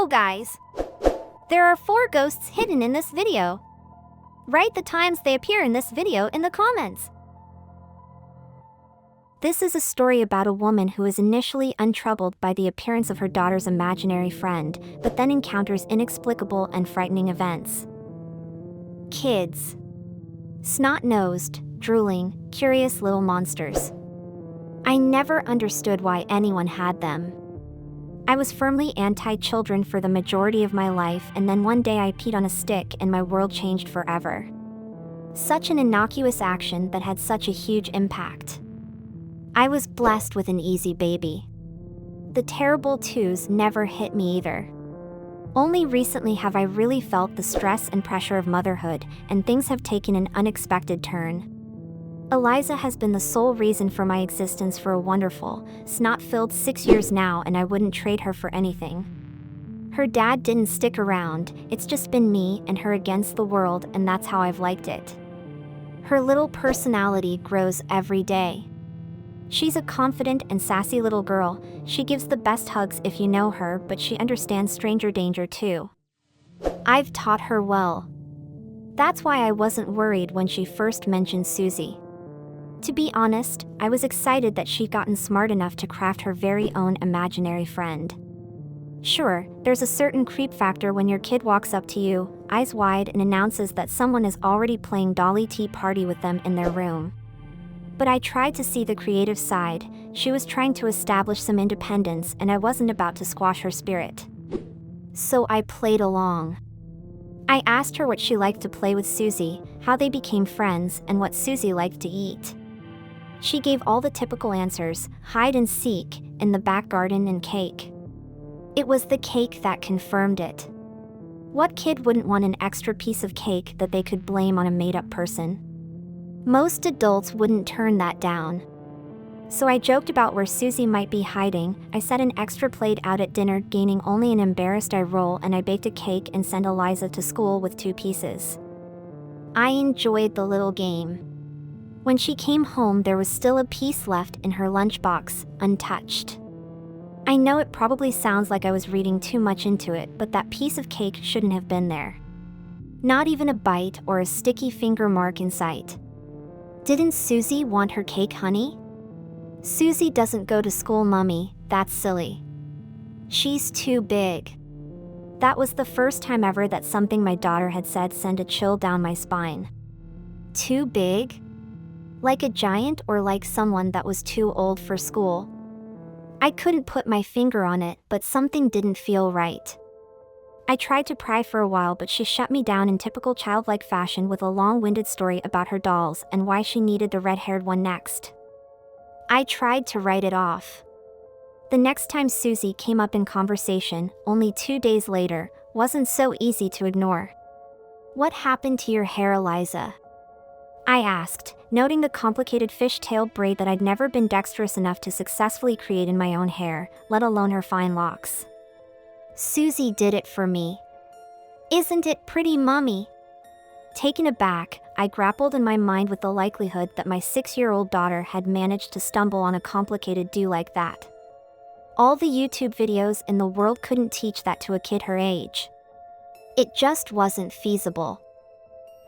So guys, there are 4 ghosts hidden in this video. Write the times they appear in this video in the comments. This is a story about a woman who is initially untroubled by the appearance of her daughter's imaginary friend, but then encounters inexplicable and frightening events. Kids. Snot-nosed, drooling, curious little monsters. I never understood why anyone had them. I was firmly anti-children for the majority of my life, and then one day I peed on a stick and my world changed forever. Such an innocuous action that had such a huge impact. I was blessed with an easy baby. The terrible twos never hit me either. Only recently have I really felt the stress and pressure of motherhood, and things have taken an unexpected turn. Eliza has been the sole reason for my existence for a wonderful, snot-filled 6 years now, and I wouldn't trade her for anything. Her dad didn't stick around, it's just been me and her against the world, and that's how I've liked it. Her little personality grows every day. She's a confident and sassy little girl. She gives the best hugs if you know her, but she understands stranger danger too. I've taught her well. That's why I wasn't worried when she first mentioned Susie. To be honest, I was excited that she'd gotten smart enough to craft her very own imaginary friend. Sure, there's a certain creep factor when your kid walks up to you, eyes wide, and announces that someone is already playing Dolly Tea Party with them in their room. But I tried to see the creative side. She was trying to establish some independence, and I wasn't about to squash her spirit. So I played along. I asked her what she liked to play with Susie, how they became friends, and what Susie liked to eat. She gave all the typical answers: hide and seek, in the back garden, and cake. It was the cake that confirmed it. What kid wouldn't want an extra piece of cake that they could blame on a made-up person? Most adults wouldn't turn that down. So I joked about where Susie might be hiding. I set an extra plate out at dinner, gaining only an embarrassed eye roll, and I baked a cake and sent Eliza to school with 2 pieces. I enjoyed the little game. When she came home, there was still a piece left in her lunchbox, untouched. I know it probably sounds like I was reading too much into it, but that piece of cake shouldn't have been there. Not even a bite or a sticky finger mark in sight. Didn't Susie want her cake, honey? Susie doesn't go to school, Mummy. That's silly. She's too big. That was the first time ever that something my daughter had said sent a chill down my spine. Too big? Like a giant, or like someone that was too old for school? I couldn't put my finger on it, but something didn't feel right. I tried to pry for a while, but she shut me down in typical childlike fashion with a long-winded story about her dolls and why she needed the red-haired one next. I tried to write it off. The next time Susie came up in conversation, only 2 days later, wasn't so easy to ignore. "What happened to your hair, Eliza?" I asked, noting the complicated fishtail braid that I'd never been dexterous enough to successfully create in my own hair, let alone her fine locks. "Susie did it for me. Isn't it pretty, Mummy?" Taken aback, I grappled in my mind with the likelihood that my 6-year-old daughter had managed to stumble on a complicated do like that. All the YouTube videos in the world couldn't teach that to a kid her age. It just wasn't feasible.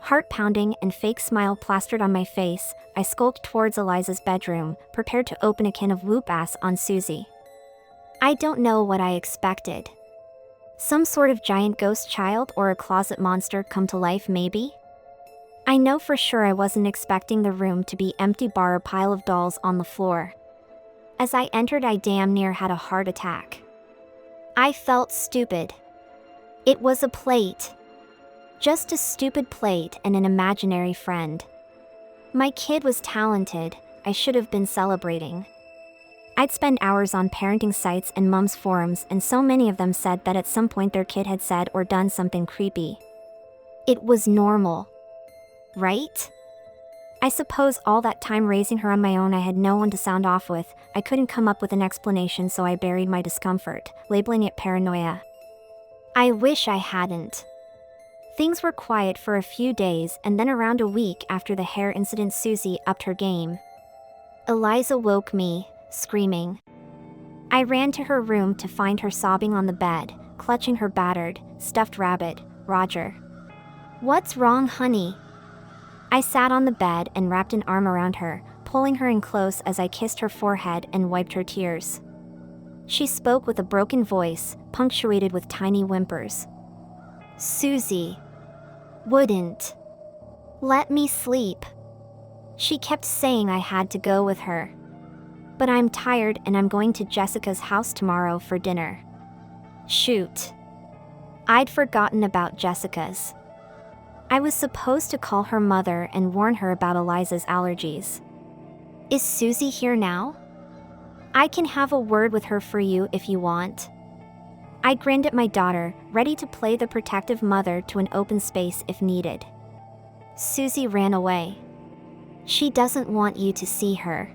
Heart pounding and fake smile plastered on my face, I skulked towards Eliza's bedroom, prepared to open a can of whoop ass on Susie. I don't know what I expected. Some sort of giant ghost child or a closet monster come to life, maybe? I know for sure I wasn't expecting the room to be empty, bar a pile of dolls on the floor. As I entered, I damn near had a heart attack. I felt stupid. It was a plate. Just a stupid plate and an imaginary friend. My kid was talented. I should have been celebrating. I'd spend hours on parenting sites and mums forums, and so many of them said that at some point their kid had said or done something creepy. It was normal. Right? I suppose all that time raising her on my own, I had no one to sound off with. I couldn't come up with an explanation, so I buried my discomfort, labeling it paranoia. I wish I hadn't. Things were quiet for a few days, and then around a week after the hair incident, Susie upped her game. Eliza woke me, screaming. I ran to her room to find her sobbing on the bed, clutching her battered, stuffed rabbit, Roger. "What's wrong, honey?" I sat on the bed and wrapped an arm around her, pulling her in close as I kissed her forehead and wiped her tears. She spoke with a broken voice, punctuated with tiny whimpers. "Susie wouldn't let me sleep. She kept saying I had to go with her. But I'm tired and I'm going to Jessica's house tomorrow for dinner." Shoot. I'd forgotten about Jessica's. I was supposed to call her mother and warn her about Eliza's allergies. "Is Susie here now? I can have a word with her for you if you want." I grinned at my daughter, ready to play the protective mother to an open space if needed. "Susie ran away. She doesn't want you to see her."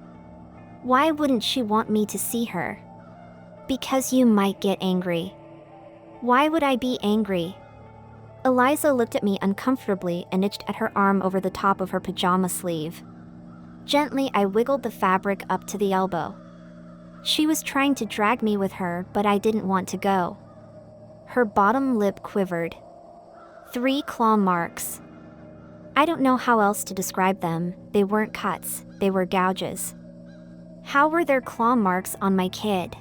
"Why wouldn't she want me to see her?" "Because you might get angry." "Why would I be angry?" Eliza looked at me uncomfortably and itched at her arm over the top of her pajama sleeve. Gently, I wiggled the fabric up to the elbow. She was trying to drag me with her, but I didn't want to go. Her bottom lip quivered. 3 claw marks. I don't know how else to describe them. They weren't cuts, they were gouges. How were there claw marks on my kid?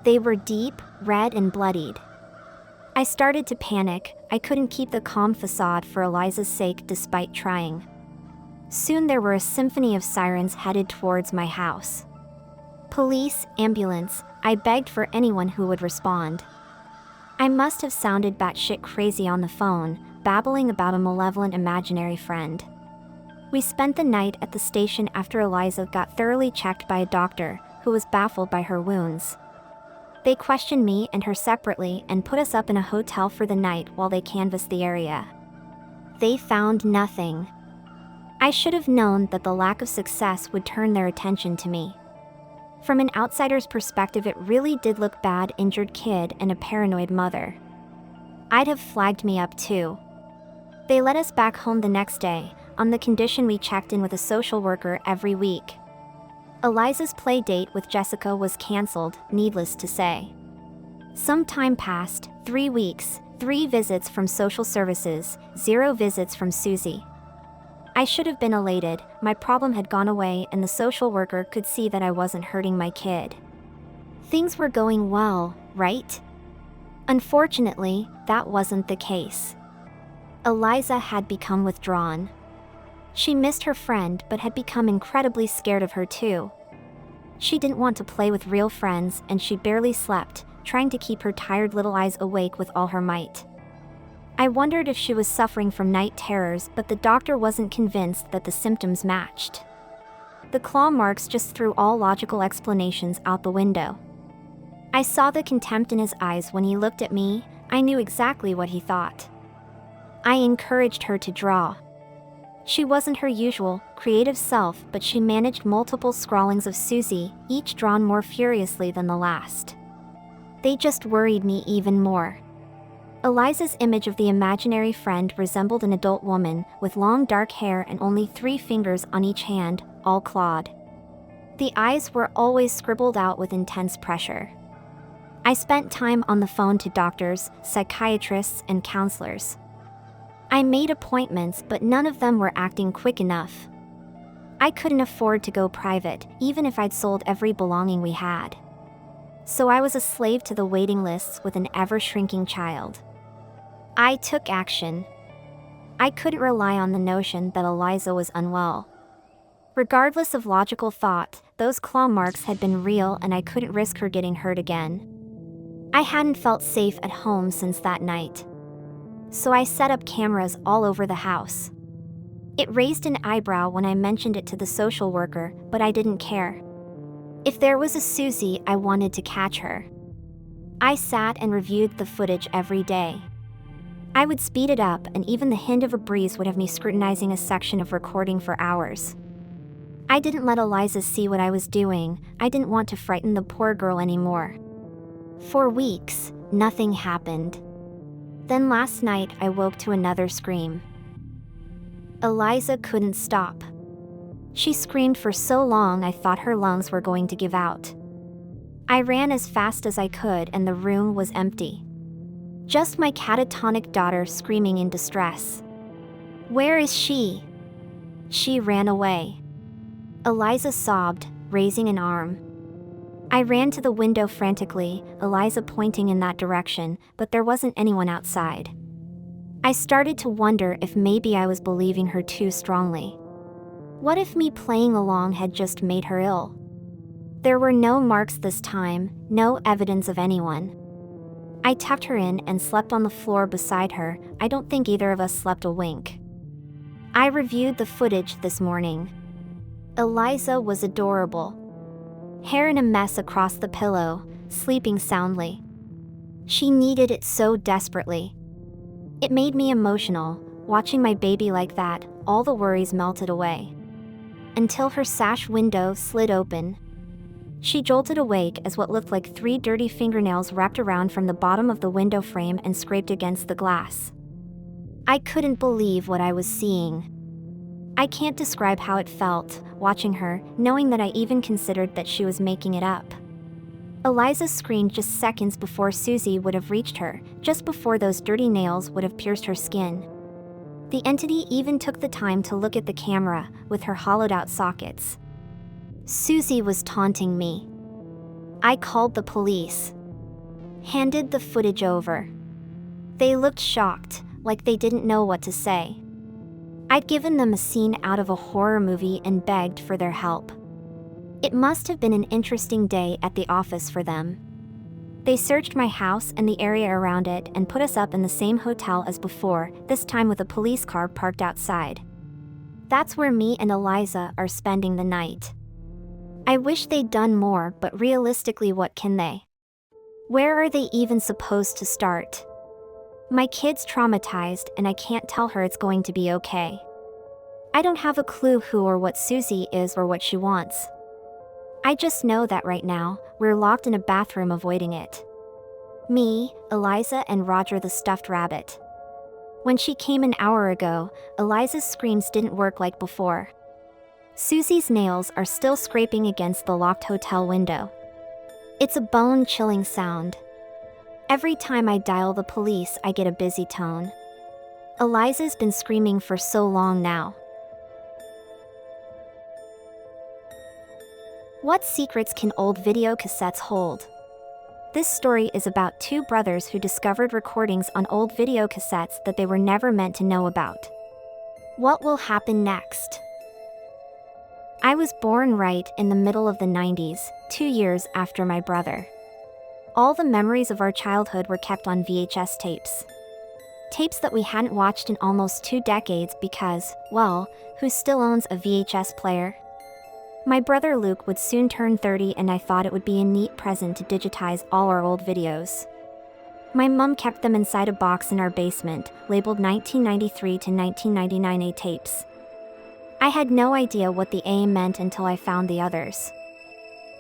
They were deep, red and bloodied. I started to panic. I couldn't keep the calm facade for Eliza's sake despite trying. Soon there were a symphony of sirens headed towards my house. Police, ambulance, I begged for anyone who would respond. I must have sounded batshit crazy on the phone, babbling about a malevolent imaginary friend. We spent the night at the station after Eliza got thoroughly checked by a doctor, who was baffled by her wounds. They questioned me and her separately and put us up in a hotel for the night while they canvassed the area. They found nothing. I should have known that the lack of success would turn their attention to me. From an outsider's perspective, it really did look bad: injured kid and a paranoid mother. I'd have flagged me up too. They let us back home the next day, on the condition we checked in with a social worker every week. Eliza's play date with Jessica was canceled, needless to say. Some time passed, 3 weeks, 3 visits from social services, 0 visits from Susie. I should have been elated. My problem had gone away and the social worker could see that I wasn't hurting my kid. Things were going well, right? Unfortunately, that wasn't the case. Eliza had become withdrawn. She missed her friend but had become incredibly scared of her too. She didn't want to play with real friends and she barely slept, trying to keep her tired little eyes awake with all her might. I wondered if she was suffering from night terrors, but the doctor wasn't convinced that the symptoms matched. The claw marks just threw all logical explanations out the window. I saw the contempt in his eyes when he looked at me. I knew exactly what he thought. I encouraged her to draw. She wasn't her usual, creative self, but she managed multiple scrawlings of Susie, each drawn more furiously than the last. They just worried me even more. Eliza's image of the imaginary friend resembled an adult woman, with long dark hair and only 3 fingers on each hand, all clawed. The eyes were always scribbled out with intense pressure. I spent time on the phone to doctors, psychiatrists, and counselors. I made appointments, but none of them were acting quick enough. I couldn't afford to go private, even if I'd sold every belonging we had. So I was a slave to the waiting lists with an ever-shrinking child. I took action. I couldn't rely on the notion that Eliza was unwell. Regardless of logical thought, those claw marks had been real and I couldn't risk her getting hurt again. I hadn't felt safe at home since that night. So I set up cameras all over the house. It raised an eyebrow when I mentioned it to the social worker, but I didn't care. If there was a Susie, I wanted to catch her. I sat and reviewed the footage every day. I would speed it up, and even the hint of a breeze would have me scrutinizing a section of recording for hours. I didn't let Eliza see what I was doing. I didn't want to frighten the poor girl anymore. For weeks, nothing happened. Then last night I woke to another scream. Eliza couldn't stop. She screamed for so long I thought her lungs were going to give out. I ran as fast as I could and the room was empty. Just my catatonic daughter screaming in distress. Where is she? She ran away. Eliza sobbed, raising an arm. I ran to the window frantically, Eliza pointing in that direction, but there wasn't anyone outside. I started to wonder if maybe I was believing her too strongly. What if me playing along had just made her ill? There were no marks this time, no evidence of anyone. I tucked her in and slept on the floor beside her. I don't think either of us slept a wink. I reviewed the footage this morning. Eliza was adorable. Hair in a mess across the pillow, sleeping soundly. She needed it so desperately. It made me emotional, watching my baby like that. All the worries melted away. Until her sash window slid open. She jolted awake as what looked like 3 dirty fingernails wrapped around from the bottom of the window frame and scraped against the glass. I couldn't believe what I was seeing. I can't describe how it felt, watching her, knowing that I even considered that she was making it up. Eliza screamed just seconds before Susie would have reached her, just before those dirty nails would have pierced her skin. The entity even took the time to look at the camera, with her hollowed-out sockets. Susie was taunting me. I called the police. Handed the footage over. They looked shocked, like they didn't know what to say. I'd given them a scene out of a horror movie and begged for their help. It must have been an interesting day at the office for them. They searched my house and the area around it and put us up in the same hotel as before, this time with a police car parked outside. That's where me and Eliza are spending the night. I wish they'd done more, but realistically, what can they? Where are they even supposed to start? My kid's traumatized and I can't tell her it's going to be okay. I don't have a clue who or what Susie is or what she wants. I just know that right now, we're locked in a bathroom avoiding it. Me, Eliza, and Roger the stuffed rabbit. When she came an hour ago, Eliza's screams didn't work like before. Susie's nails are still scraping against the locked hotel window. It's a bone-chilling sound. Every time I dial the police, I get a busy tone. Eliza's been screaming for so long now. What secrets can old video cassettes hold? This story is about 2 brothers who discovered recordings on old video cassettes that they were never meant to know about. What will happen next? I was born right in the middle of the 90s, 2 years after my brother. All the memories of our childhood were kept on VHS tapes. Tapes that we hadn't watched in almost 2 decades because, well, who still owns a VHS player? My brother Luke would soon turn 30 and I thought it would be a neat present to digitize all our old videos. My mom kept them inside a box in our basement, labeled 1993 to 1999 A tapes. I had no idea what the A meant until I found the others.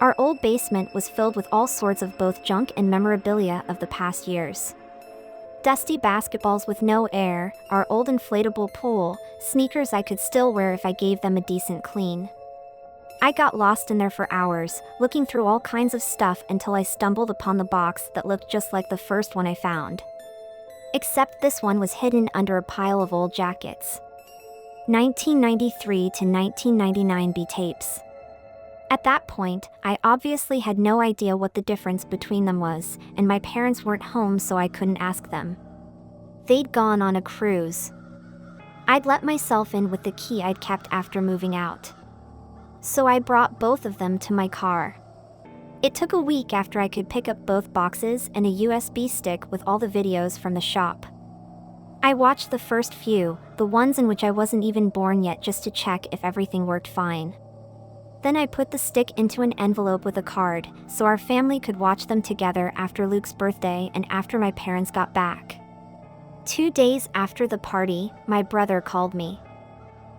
Our old basement was filled with all sorts of both junk and memorabilia of the past years. Dusty basketballs with no air, our old inflatable pool, sneakers I could still wear if I gave them a decent clean. I got lost in there for hours, looking through all kinds of stuff until I stumbled upon the box that looked just like the first one I found. Except this one was hidden under a pile of old jackets. 1993 to 1999 B tapes. At that point, I obviously had no idea what the difference between them was, and my parents weren't home so I couldn't ask them. They'd gone on a cruise. I'd let myself in with the key I'd kept after moving out. So I brought both of them to my car. It took a week after I could pick up both boxes and a USB stick with all the videos from the shop. I watched the first few, the ones in which I wasn't even born yet, just to check if everything worked fine. Then I put the stick into an envelope with a card, so our family could watch them together after Luke's birthday and after my parents got back. 2 days after the party, my brother called me.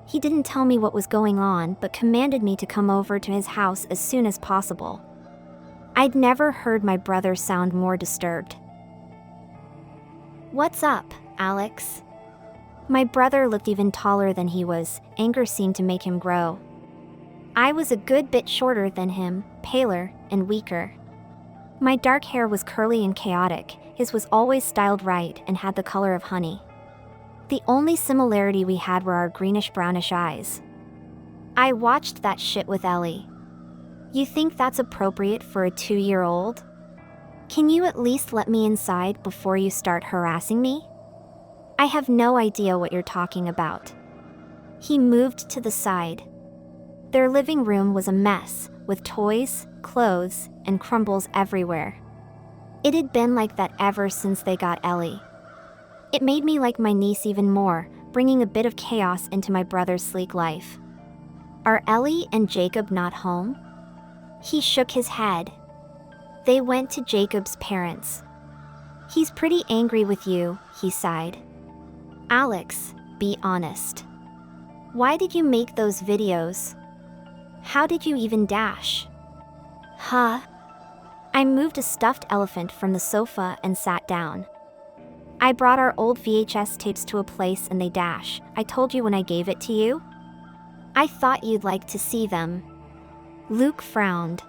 He didn't tell me what was going on, but commanded me to come over to his house as soon as possible. I'd never heard my brother sound more disturbed. "What's up, Alex?" My brother looked even taller than he was. Anger seemed to make him grow. I was a good bit shorter than him, paler and weaker. My dark hair was curly and chaotic, His was always styled right and had the color of honey. The only similarity we had were our greenish-brownish eyes. I watched that shit with Ellie. You think that's appropriate for a 2-year-old? Can you at least let me inside before you start harassing me? I have no idea what you're talking about. He moved to the side. Their living room was a mess, with toys, clothes, and crumbles everywhere. It had been like that ever since they got Ellie. It made me like my niece even more, bringing a bit of chaos into my brother's sleek life. Are Ellie and Jacob not home? He shook his head. They went to Jacob's parents. He's pretty angry with you, he sighed. Alex, be honest. Why did you make those videos? How did you even dash? Huh? I moved a stuffed elephant from the sofa and sat down. I brought our old VHS tapes to a place and they dash. I told you when I gave it to you? I thought you'd like to see them. Luke frowned.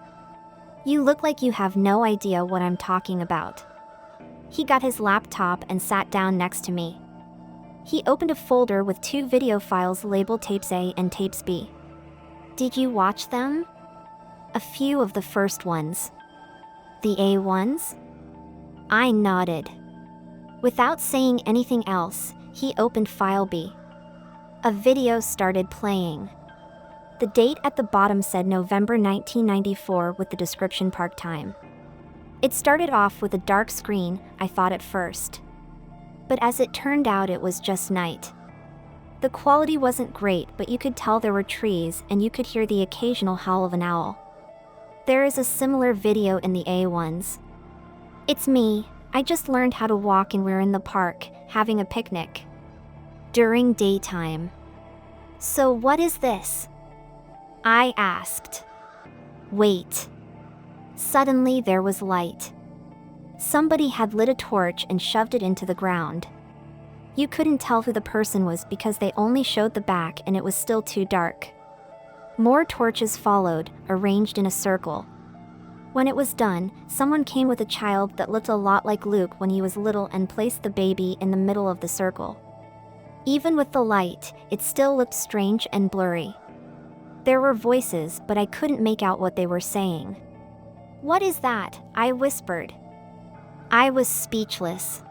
You look like you have no idea what I'm talking about. He got his laptop and sat down next to me. He opened a folder with 2 video files labeled Tapes A and Tapes B. Did you watch them? A few of the first ones. The A ones? I nodded. Without saying anything else, he opened file B. A video started playing. The date at the bottom said November 1994 with the description park time. It started off with a dark screen, I thought at first. But as it turned out, it was just night. The quality wasn't great, but you could tell there were trees and you could hear the occasional howl of an owl. There is a similar video in the A ones. It's me. I just learned how to walk and we're in the park, having a picnic. During daytime. So what is this? I asked. Wait. Suddenly there was light. Somebody had lit a torch and shoved it into the ground. You couldn't tell who the person was because they only showed the back and it was still too dark. More torches followed, arranged in a circle. When it was done, someone came with a child that looked a lot like Luke when he was little and placed the baby in the middle of the circle. Even with the light, it still looked strange and blurry. There were voices, but I couldn't make out what they were saying. What is that? I whispered. I was speechless.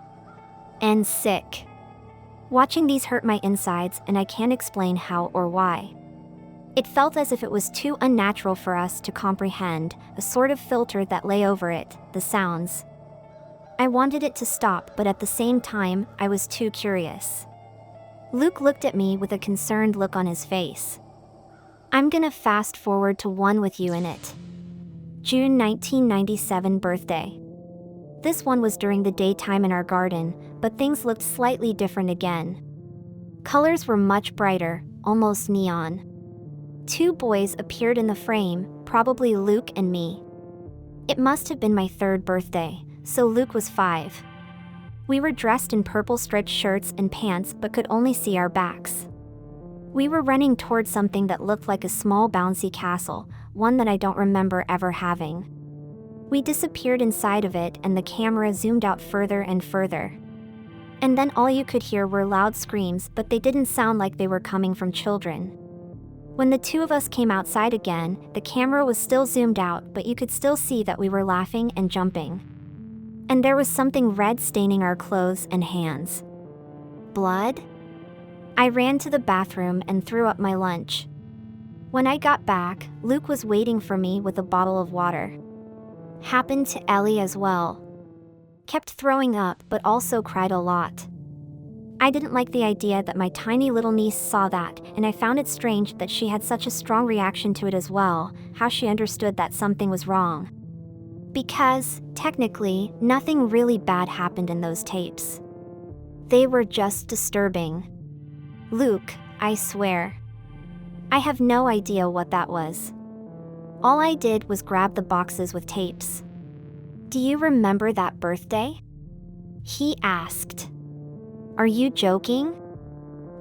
And sick. Watching these hurt my insides, and I can't explain how or why. It felt as if it was too unnatural for us to comprehend, a sort of filter that lay over it, the sounds. I wanted it to stop, but at the same time, I was too curious. Luke looked at me with a concerned look on his face. I'm gonna fast forward to one with you in it. June 1997 birthday. This one was during the daytime in our garden, but things looked slightly different again. Colors were much brighter, almost neon. 2 boys appeared in the frame, probably Luke and me. It must have been my 3rd birthday, so Luke was 5. We were dressed in purple striped shirts and pants but could only see our backs. We were running towards something that looked like a small bouncy castle, one that I don't remember ever having. We disappeared inside of it and the camera zoomed out further and further. And then all you could hear were loud screams, but they didn't sound like they were coming from children. When the 2 of us came outside again, the camera was still zoomed out, but you could still see that we were laughing and jumping. And there was something red staining our clothes and hands. Blood? I ran to the bathroom and threw up my lunch. When I got back, Luke was waiting for me with a bottle of water. Happened to Ellie as well. Kept throwing up, but also cried a lot. I didn't like the idea that my tiny little niece saw that, and I found it strange that she had such a strong reaction to it as well, how she understood that something was wrong. Because, technically, nothing really bad happened in those tapes. They were just disturbing. Luke, I swear. I have no idea what that was. All I did was grab the boxes with tapes. Do you remember that birthday? He asked. Are you joking?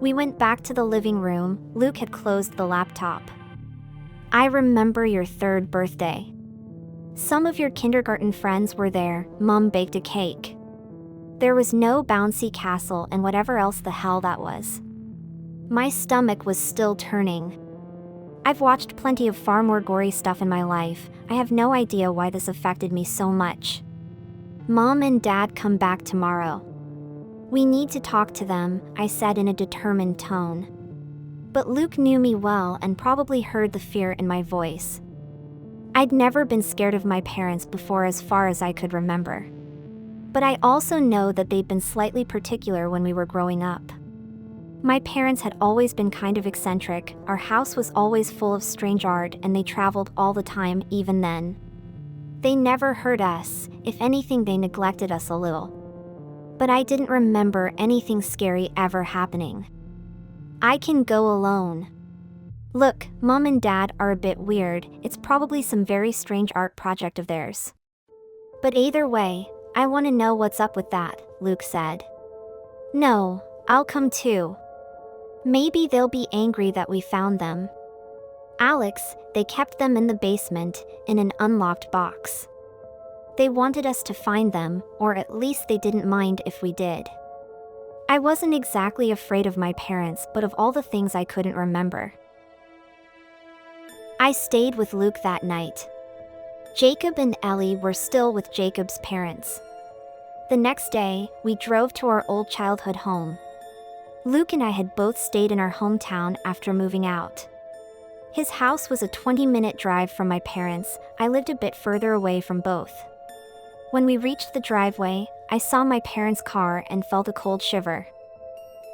We went back to the living room. Luke had closed the laptop. I remember your 3rd birthday. Some of your kindergarten friends were there. Mom baked a cake. There was no bouncy castle and whatever else the hell that was. My stomach was still turning. I've watched plenty of far more gory stuff in my life. I have no idea why this affected me so much. Mom and Dad come back tomorrow. We need to talk to them, I said in a determined tone. But Luke knew me well and probably heard the fear in my voice. I'd never been scared of my parents before as far as I could remember. But I also know that they'd been slightly particular when we were growing up. My parents had always been kind of eccentric, our house was always full of strange art and they traveled all the time even then. They never hurt us, if anything they neglected us a little. But I didn't remember anything scary ever happening. I can go alone. Look, Mom and Dad are a bit weird, it's probably some very strange art project of theirs. But either way, I want to know what's up with that, Luke said. No, I'll come too. Maybe they'll be angry that we found them. Alex, they kept them in the basement, in an unlocked box. They wanted us to find them, or at least they didn't mind if we did. I wasn't exactly afraid of my parents, but of all the things I couldn't remember. I stayed with Luke that night. Jacob and Ellie were still with Jacob's parents. The next day, we drove to our old childhood home. Luke and I had both stayed in our hometown after moving out. His house was a 20-minute drive from my parents. I lived a bit further away from both. When we reached the driveway, I saw my parents' car and felt a cold shiver.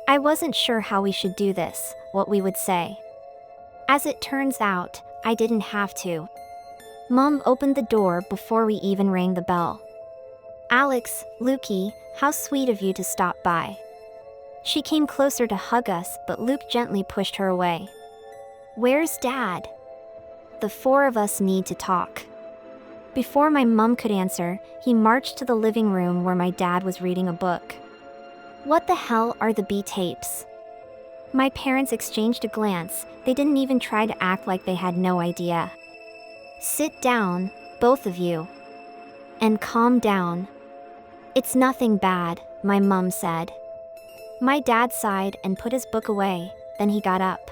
I wasn't sure how we should do this, what we would say. As it turns out, I didn't have to. Mom opened the door before we even rang the bell. Alex, Lukey, how sweet of you to stop by. She came closer to hug us, but Luke gently pushed her away. Where's Dad? The four of us need to talk. Before my mom could answer, he marched to the living room where my dad was reading a book. What the hell are the B tapes? My parents exchanged a glance. They didn't even try to act like they had no idea. Sit down, both of you. And calm down. It's nothing bad, my mom said. My dad sighed and put his book away, then he got up.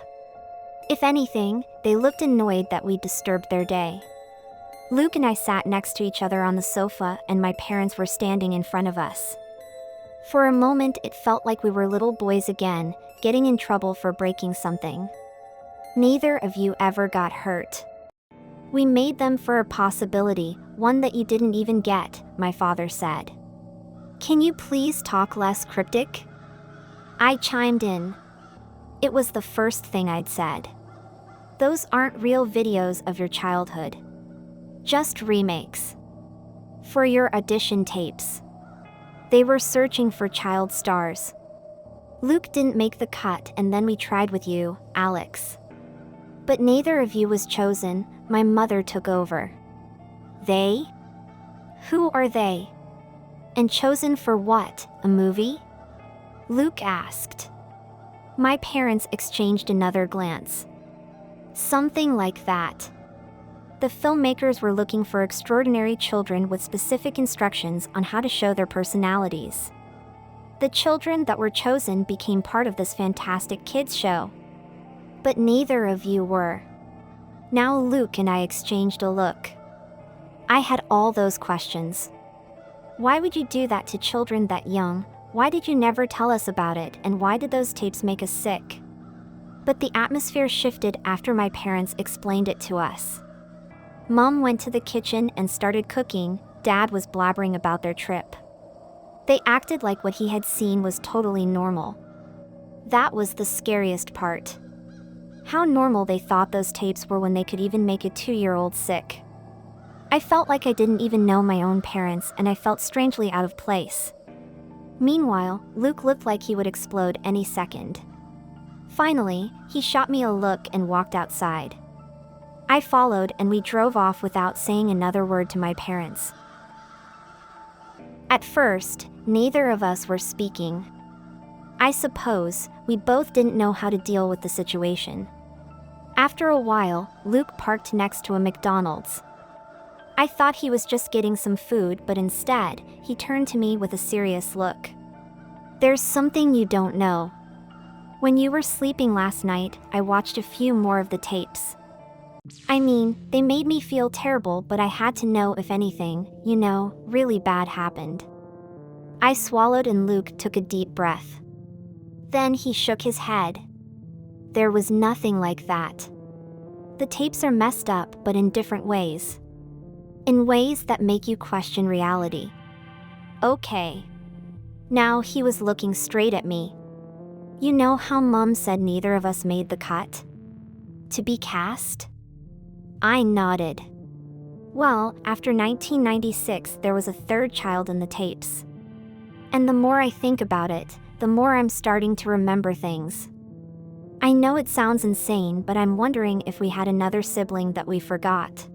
If anything, they looked annoyed that we disturbed their day. Luke and I sat next to each other on the sofa and my parents were standing in front of us. For a moment it felt like we were little boys again, getting in trouble for breaking something. Neither of you ever got hurt. We made them for a possibility, one that you didn't even get, my father said. Can you please talk less cryptic? I chimed in. It was the first thing I'd said. Those aren't real videos of your childhood. Just remakes. For your audition tapes. They were searching for child stars. Luke didn't make the cut and then we tried with you, Alex. But neither of you was chosen, my mother took over. They? Who are they? And chosen for what, a movie? Luke asked. My parents exchanged another glance. Something like that. The filmmakers were looking for extraordinary children with specific instructions on how to show their personalities. The children that were chosen became part of this fantastic kids show. But neither of you were. Now Luke and I exchanged a look. I had all those questions. Why would you do that to children that young? Why did you never tell us about it, and why did those tapes make us sick? But the atmosphere shifted after my parents explained it to us. Mom went to the kitchen and started cooking. Dad was blabbering about their trip. They acted like what he had seen was totally normal. That was the scariest part. How normal they thought those tapes were when they could even make a 2-year-old sick. I felt like I didn't even know my own parents and I felt strangely out of place. Meanwhile, Luke looked like he would explode any second. Finally, he shot me a look and walked outside. I followed and we drove off without saying another word to my parents. At first, neither of us were speaking. I suppose, we both didn't know how to deal with the situation. After a while, Luke parked next to a McDonald's. I thought he was just getting some food, but instead, he turned to me with a serious look. "There's something you don't know. When you were sleeping last night, I watched a few more of the tapes. I mean, they made me feel terrible, but I had to know if anything, really bad happened." I swallowed and Luke took a deep breath. Then he shook his head. "There was nothing like that. The tapes are messed up, but in different ways. In ways that make you question reality." "Okay." Now he was looking straight at me. "You know how Mom said neither of us made the cut? To be cast?" I nodded. "Well, after 1996 there was a third child in the tapes. And the more I think about it, the more I'm starting to remember things. I know it sounds insane, but I'm wondering if we had another sibling that we forgot."